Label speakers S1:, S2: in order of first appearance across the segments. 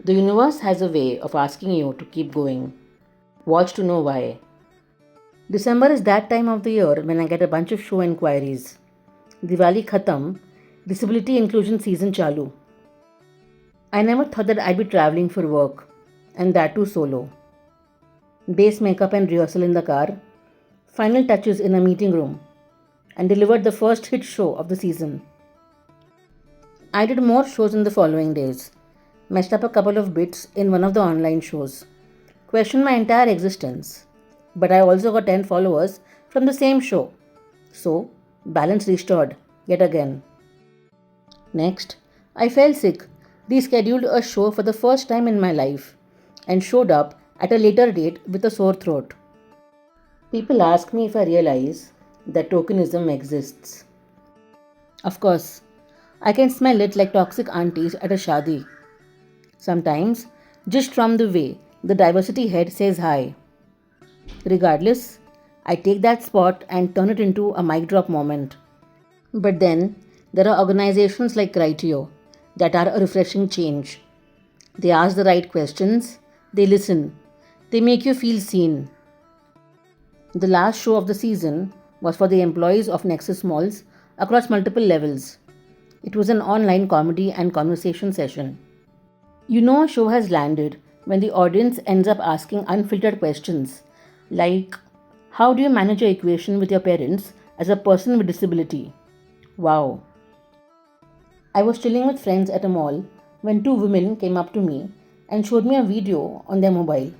S1: The universe has a way of asking you to keep going. Watch to know why. December is that time of the year when I get a bunch of show inquiries. Diwali Khatam, Disability Inclusion Season Chalu. I never thought that I'd be traveling for work, and that too solo. Base makeup and rehearsal in the car, final touches in a meeting room, and delivered the first hit show of the season. I did more shows in the following days, messed up a couple of bits in one of the online shows, questioned my entire existence. But I also got 10 followers from the same show. So, balance restored yet again. Next, I fell sick, rescheduled a show for the first time in my life, and showed up at a later date with a sore throat. People ask me if I realize that tokenism exists. Of course, I can smell it like toxic aunties at a shadi. Sometimes, just from the way the diversity head says hi. Regardless, I take that spot and turn it into a mic drop moment. But then, there are organizations like Criteo that are a refreshing change. They ask the right questions, they listen, they make you feel seen. The last show of the season was for the employees of Nexus Malls across multiple levels. It was an online comedy and conversation session. You know a show has landed when the audience ends up asking unfiltered questions like, how do you manage your equation with your parents as a person with disability? Wow. I was chilling with friends at a mall when two women came up to me and showed me a video on their mobile.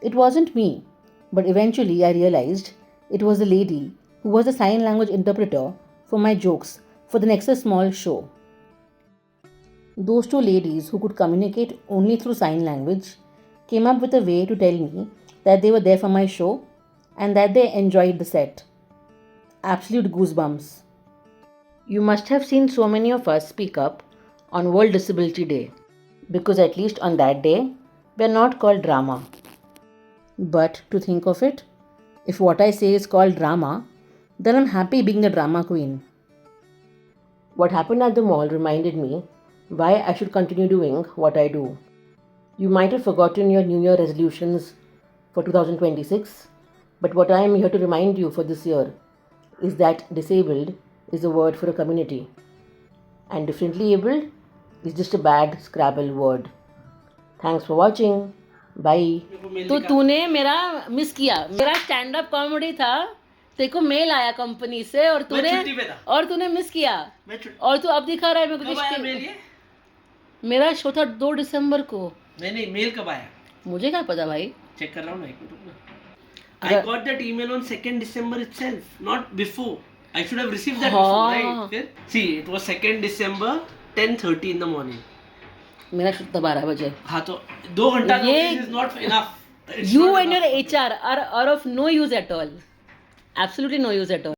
S1: It wasn't me, but eventually I realized it was a lady who was a sign language interpreter for my jokes for the Nexus Mall show. Those two ladies who could communicate only through sign language came up with a way to tell me that they were there for my show and that they enjoyed the set. Absolute goosebumps. You must have seen so many of us speak up on World Disability Day because at least on that day, we are not called drama. But to think of it, if what I say is called drama, then I'm happy being the drama queen. What happened at the mall reminded me why I should continue doing what I do. You might have forgotten your New Year resolutions for 2026, but what I am here to remind you for this year is that disabled is a word for a community, and differently abled is just a bad Scrabble word. Thanks for watching. Bye. तो तूने मेरा miss किया. मेरा stand up comedy था, तेरे को mail आया company से और तूने मिस किया और तू अब दिखा रहा है मेरे को. मेरा शो था 2 दिसंबर को.
S2: नहीं मेल कब आया
S1: मुझे क्या पता भाई.
S2: चेक कर रहा हूँ ना, एक minute. I got that email on 2nd December itself, not before. I should have received that before, right? फिर see, it was 2nd December 10:30 in the morning.
S1: मेरा शो था 12 बजे.
S2: हाँ तो 2 घंटा notice is not enough.
S1: You and your HR are of no use at all. Absolutely no use at all.